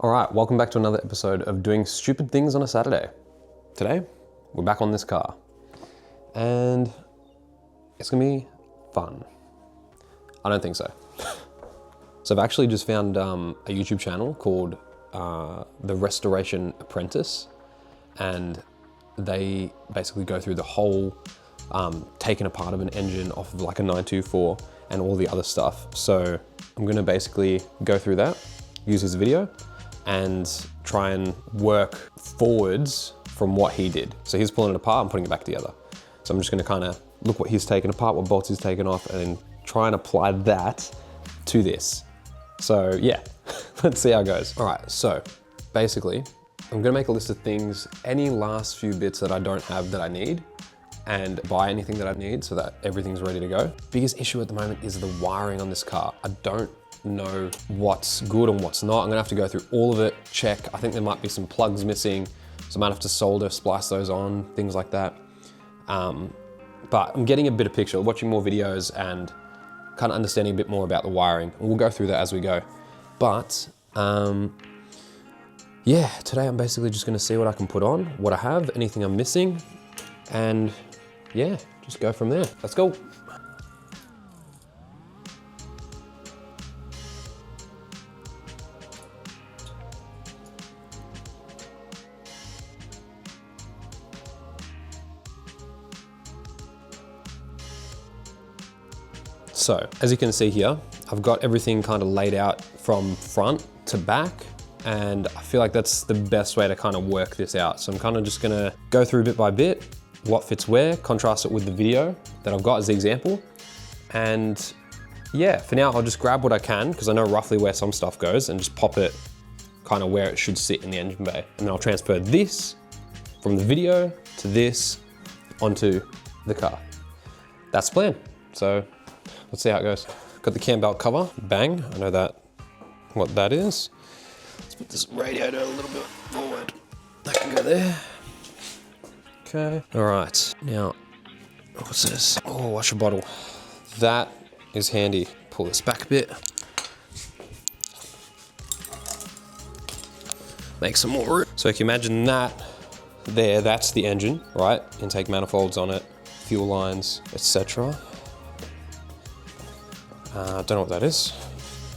All right, welcome back to another episode of Doing Stupid Things on a Saturday. Today, we're back on this car and it's gonna be fun. I don't think so. So I've actually just found a YouTube channel called The Restoration Apprentice, and they basically go through the whole taking apart of an engine off of like a 924 and all the other stuff. So I'm gonna basically go through that, use his video, and try and work forwards from what he did. So he's pulling it apart and putting it back together. So I'm just gonna kind of look what he's taken apart, what bolts he's taken off, and then try and apply that to this. So yeah, let's see how it goes. All right, so basically, I'm gonna make a list of things, any last few bits that I don't have that I need, and buy anything that I need so that everything's ready to go. Biggest issue at the moment is the wiring on this car. I don't know what's good and what's not. I'm gonna have to go through all of it, check. I think there might be some plugs missing, so I might have to solder, splice those on, things like that. But I'm getting a bit of picture, watching more videos and kind of understanding a bit more about the wiring. And we'll go through that as we go. But yeah, today I'm basically just gonna see what I can put on, what I have, anything I'm missing, and yeah, just go from there. Let's go. So, as you can see here, I've got everything kind of laid out from front to back, and I feel like that's the best way to kind of work this out. So I'm kind of just gonna go through bit by bit, what fits where, contrast it with the video that I've got as the example. And yeah, for now, I'll just grab what I can, because I know roughly where some stuff goes, and just pop it kind of where it should sit in the engine bay. And then I'll transfer this from the video to this onto the car. That's the plan. So let's see how it goes. Got the cam belt cover, bang. I know that, what that is. Let's put this radiator a little bit forward. That can go there. Okay. All right, now, what's this? Oh, washer bottle. That is handy. Pull this back a bit. Make some more room. So if you imagine that there, that's the engine, right? Intake manifolds on it, fuel lines, etc. Don't know what that is.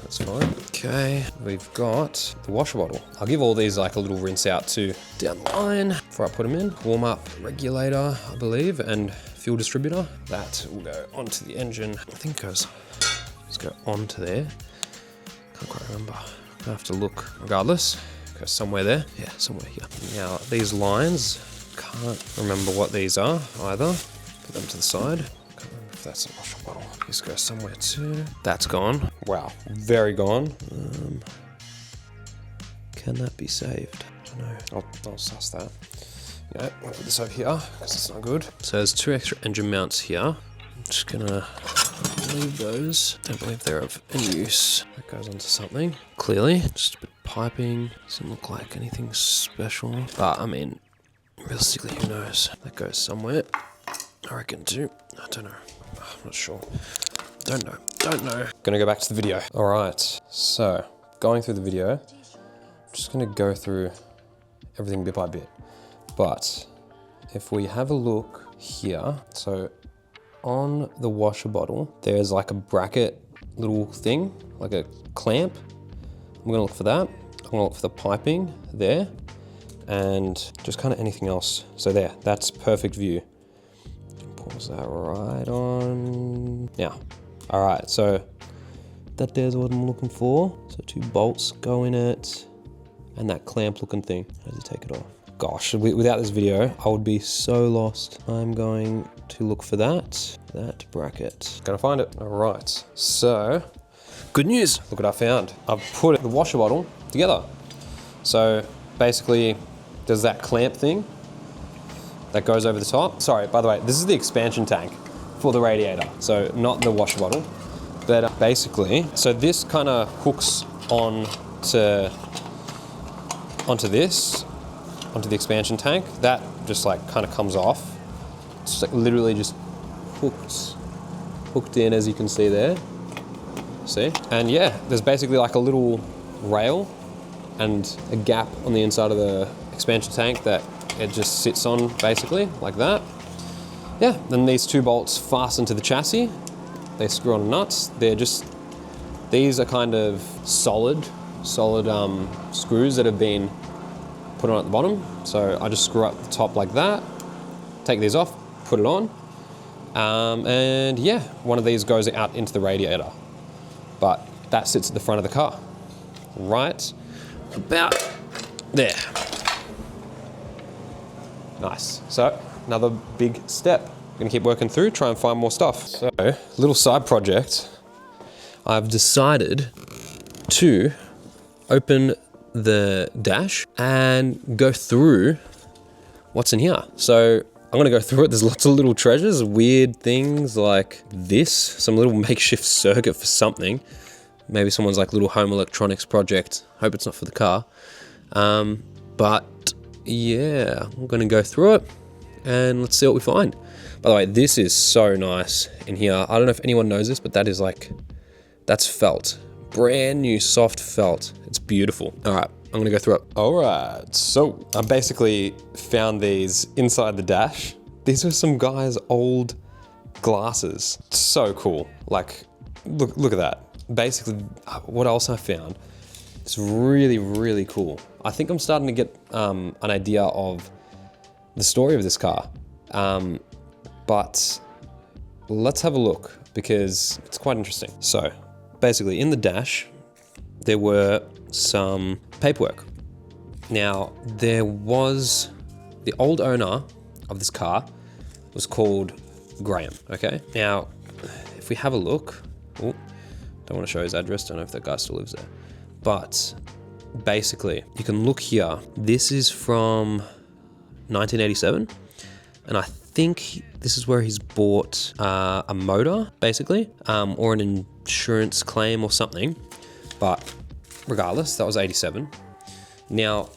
That's fine. Okay, we've got the washer bottle. I'll give all these like a little rinse out too down the line before I put them in. Warm up regulator, I believe, and fuel distributor. That will go onto the engine. I think it goes, let's go onto there. Can't quite remember. I have to look regardless. Goes somewhere there. Yeah, somewhere here. Now these lines, can't remember what these are either. Put them to the side. That's a washer bottle. This goes somewhere too. That's gone. Wow, very gone. Can that be saved? I don't know. I'll suss that. Yeah, I'll put this over here because it's not good. So there's 2 extra engine mounts here. I'm just gonna leave those. Don't believe they're of any use. That goes onto something. Clearly, just a bit of piping. Doesn't look like anything special. But I mean, realistically, who knows? That goes somewhere. I reckon too. I don't know. I'm not sure. Don't know. Gonna go back to the video. All right, so going through the video, I'm just gonna go through everything bit by bit. But if we have a look here, so on the washer bottle, there's like a bracket little thing, like a clamp. I'm gonna look for that. I'm gonna look for the piping there, and just kind of anything else. So there, that's perfect view. Pause that right on now. All right, so that there's what I'm looking for. So 2 bolts go in it, and that clamp looking thing. How does it take it off? Gosh, without this video, I would be so lost. I'm going to look for that bracket. Gonna find it. All right, so good news. Look what I found. I've put the washer bottle together. So basically, there's that clamp thing that goes over the top. Sorry, by the way, this is the expansion tank for the radiator, so not the washer bottle. But basically, so this kind of hooks onto the expansion tank. That just like kind of comes off. It's like literally just hooked in, as you can see there. See? And yeah, there's basically like a little rail and a gap on the inside of the expansion tank that it just sits on, basically, like that. Yeah, then these 2 bolts fasten to the chassis. They screw on nuts. These are kind of solid screws that have been put on at the bottom. So I just screw up the top like that, take these off, put it on. And yeah, one of these goes out into the radiator, but that sits at the front of the car, right about there. Nice. So another big step. I'm gonna keep working through, try and find more stuff. So, little side project. I've decided to open the dash and go through what's in here. So I'm gonna go through it. There's lots of little treasures, weird things like this, some little makeshift circuit for something. Maybe someone's like little home electronics project. Hope it's not for the car. But yeah, I'm gonna go through it and let's see what we find. By the way, this is so nice in here. I don't know if anyone knows this, but that's felt. Brand new soft felt. It's beautiful. All right, I'm gonna go through it. All right, so I basically found these inside the dash. These are some guy's old glasses. So cool. Like, look at that. Basically, what else I found? It's really, really cool. I think I'm starting to get an idea of the story of this car. But let's have a look because it's quite interesting. So basically in the dash, there were some paperwork. Now there was, the old owner of this car was called Graham, okay? Now, if we have a look, don't want to show his address, don't know if that guy still lives there. But basically, you can look here. This is from 1987, and I think this is where he's bought a motor, basically, or an insurance claim or something. But regardless, that was 87. Now,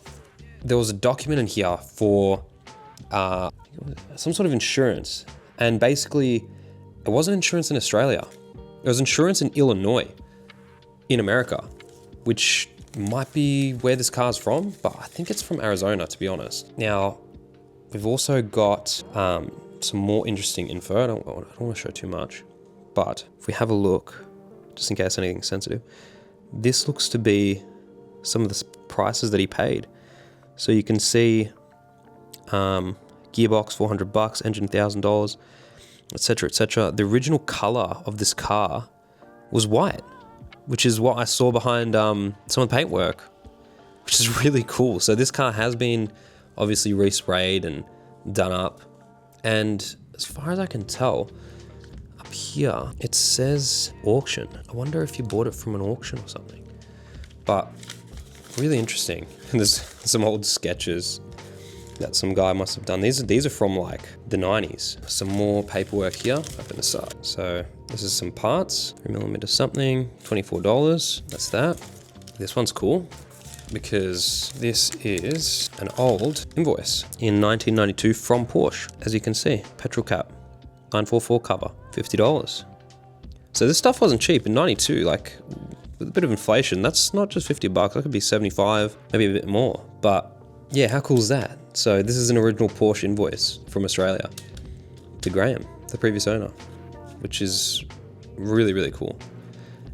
there was a document in here for some sort of insurance, and basically, it wasn't insurance in Australia. It was insurance in Illinois, in America, which might be where this car's from, but I think it's from Arizona, to be honest. Now, we've also got some more interesting info. I don't want to show too much, but if we have a look, just in case anything's sensitive, this looks to be some of the prices that he paid. So you can see gearbox, $400, engine, $1,000, etc., etc. The original color of this car was white, which is what I saw behind some of the paintwork, which is really cool. So this car has been obviously resprayed and done up. And as far as I can tell, up here, it says auction. I wonder if you bought it from an auction or something. But really interesting. And there's some old sketches that some guy must have done. These are from like the 90s. Some more paperwork here. Open this up. So this is some parts, 3mm something, $24. That's that. This one's cool because this is an old invoice in 1992 from Porsche. As you can see, petrol cap, 944 cover, $50. So this stuff wasn't cheap in 92, like with a bit of inflation, that's not just $50, that could be 75, maybe a bit more. But yeah, how cool is that? So this is an original Porsche invoice from Australia to Graham, the previous owner, which is really, really cool.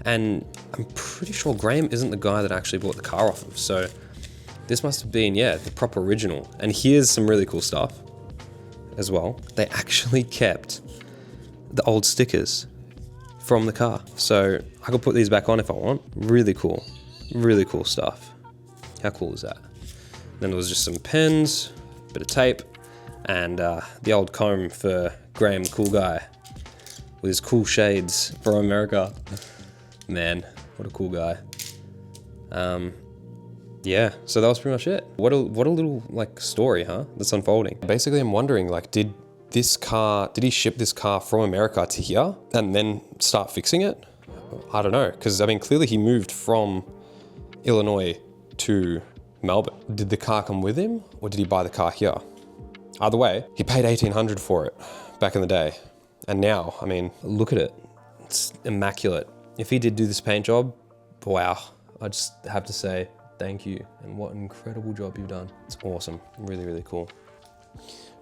And I'm pretty sure Graham isn't the guy that actually bought the car off of. So this must have been, yeah, the proper original. And here's some really cool stuff as well. They actually kept the old stickers from the car. So I could put these back on if I want. Really cool stuff. How cool is that? Then there was just some pens, a bit of tape, and the old comb for Graham, the cool guy, with his cool shades from America. Man, what a cool guy. Yeah, so that was pretty much it. What a little like story, huh? That's unfolding. Basically, I'm wondering, like, did he ship this car from America to here and then start fixing it? I don't know, because I mean, clearly he moved from Illinois to Melbourne. Did the car come with him or did he buy the car here? Either way, he paid $1,800 for it back in the day. And now, I mean, look at it. It's immaculate. If he did do this paint job, wow, I just have to say, thank you. And what an incredible job you've done. It's awesome, really, really cool.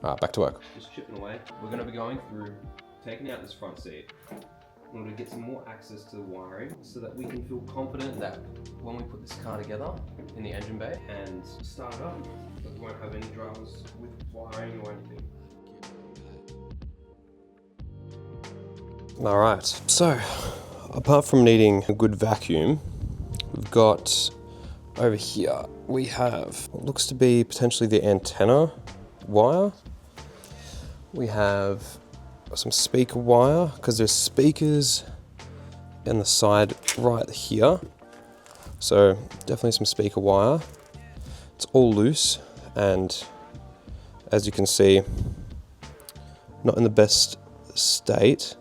All right, back to work. Just chipping away. We're gonna be going through, taking out this front seat in order to get some more access to the wiring so that we can feel confident that when we put this car together in the engine bay and start it up, that we won't have any dramas with wiring or anything. All right, so apart from needing a good vacuum, we've got over here, we have what looks to be potentially the antenna wire. We have some speaker wire, because there's speakers in the side right here. So definitely some speaker wire. It's all loose, and as you can see, not in the best state.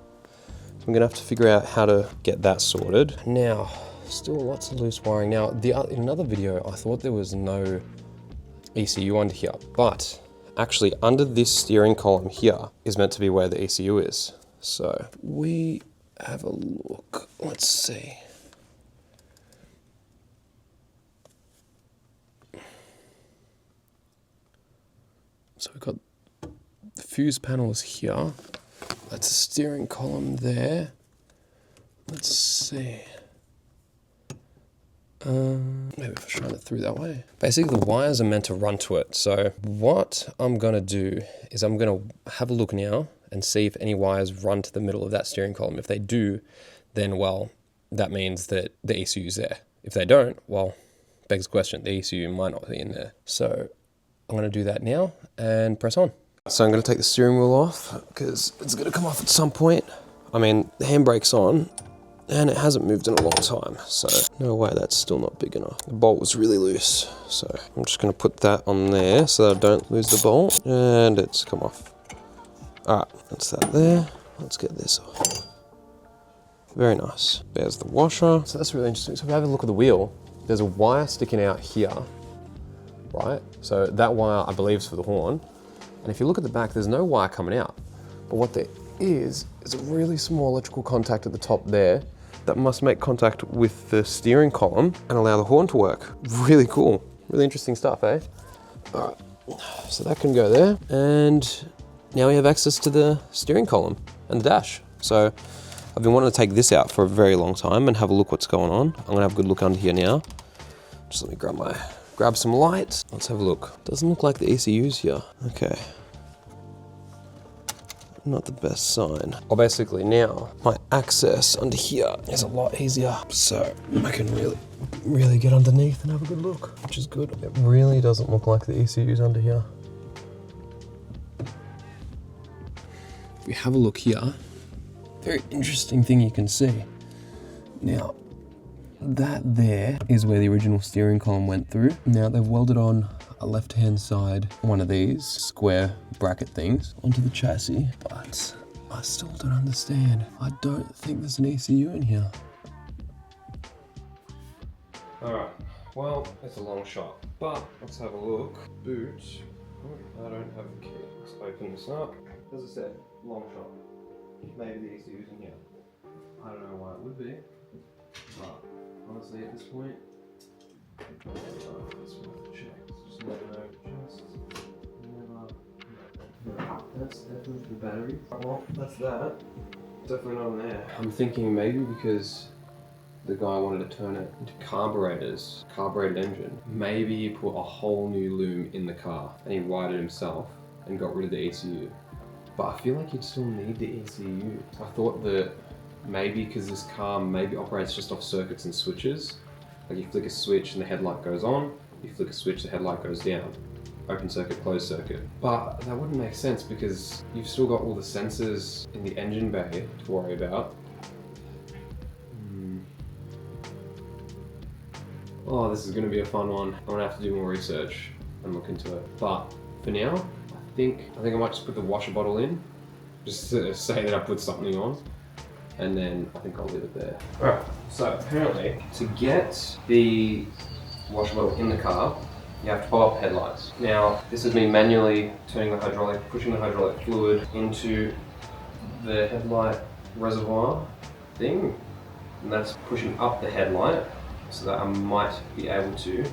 So I'm gonna have to figure out how to get that sorted. Now, still lots of loose wiring. Now, in another video, I thought there was no ECU under here, but actually under this steering column here is meant to be where the ECU is. So we have a look, let's see. So we've got the fuse panels here. That's a steering column there. Let's see. Maybe if I shine it through that way. Basically, the wires are meant to run to it. So what I'm gonna do is I'm gonna have a look now and see if any wires run to the middle of that steering column. If they do, then well, that means that the ECU is there. If they don't, well, begs the question, the ECU might not be in there. So I'm gonna do that now and press on. So I'm gonna take the steering wheel off because it's gonna come off at some point. I mean, the handbrake's on, and it hasn't moved in a long time, so no way that's still not big enough. The bolt was really loose, so I'm just gonna put that on there so that I don't lose the bolt, and it's come off. All right, that's that there. Let's get this off. Very nice. There's the washer. So that's really interesting. So if we have a look at the wheel, there's a wire sticking out here, right? So that wire, I believe, is for the horn. And if you look at the back, there's no wire coming out. But what there is a really small electrical contact at the top there that must make contact with the steering column and allow the horn to work. Really cool, really interesting stuff, eh? All right, so that can go there. And now we have access to the steering column and the dash. So I've been wanting to take this out for a very long time and have a look what's going on. I'm gonna have a good look under here now. Just let me grab some light. Let's have a look. Doesn't look like the ECU's here. Okay. Not the best sign. Well, basically now my access under here is a lot easier. So I can really get underneath and have a good look, which is good. It really doesn't look like the ECU's under here. If we have a look here, very interesting thing you can see. Now, that there is where the original steering column went through. Now they've welded on a left-hand side, one of these square bracket things onto the chassis, but I still don't understand. I don't think there's an ECU in here. All right, well, it's a long shot, but let's have a look. Boot, oh, I don't have the key. Let's open this up. As I said, long shot. Maybe the ECU's in here. I don't know why it would be, but honestly at this point, it's worth a check. Just never know, That's definitely the battery. Well, that's that. Definitely not in there. I'm thinking maybe because the guy wanted to turn it into carbureted engine. Maybe he put a whole new loom in the car and he wired it himself and got rid of the ECU. But I feel like you'd still need the ECU. I thought that maybe because this car maybe operates just off circuits and switches. Like you flick a switch and the headlight goes on, you flick a switch, the headlight goes down. Open circuit, closed circuit. But that wouldn't make sense because you've still got all the sensors in the engine bay to worry about. Oh, this is gonna be a fun one. I'm gonna have to do more research and look into it. But for now, I think I might just put the washer bottle in, just to say that I put something on, and then I think I'll leave it there. Alright, so apparently to get the washer bottle in the car, you have to pop up headlights. Now, this is me manually pushing the hydraulic fluid into the headlight reservoir thing, and that's pushing up the headlight so that I might be able to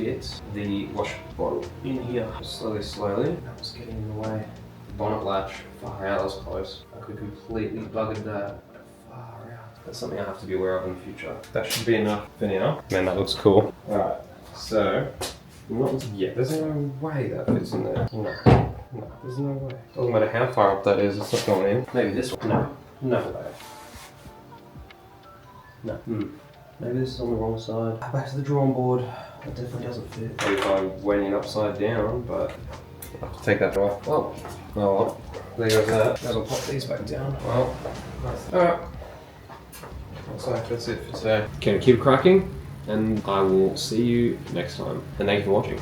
fit the wash bottle in here. Slowly. That was getting in the way. The bonnet latch, far out, that was close. I could completely buggered that. Far out. That's something I have to be aware of in the future. That should be enough for now. Man, that looks cool. Alright, so, not yet. There's no way that fits in there. No, there's no way. Doesn't matter how far up that is, it's not going in. Maybe this one. No way. No. Maybe this is on the wrong side. Back to the drawing board. That definitely doesn't fit. Maybe if I went in upside down, but I'll have to take that off. Oh well. There goes that. Maybe I'll pop these back down. Well, alright. Looks like that's it for today. Okay, keep cracking, and I will see you next time. And thank you for watching.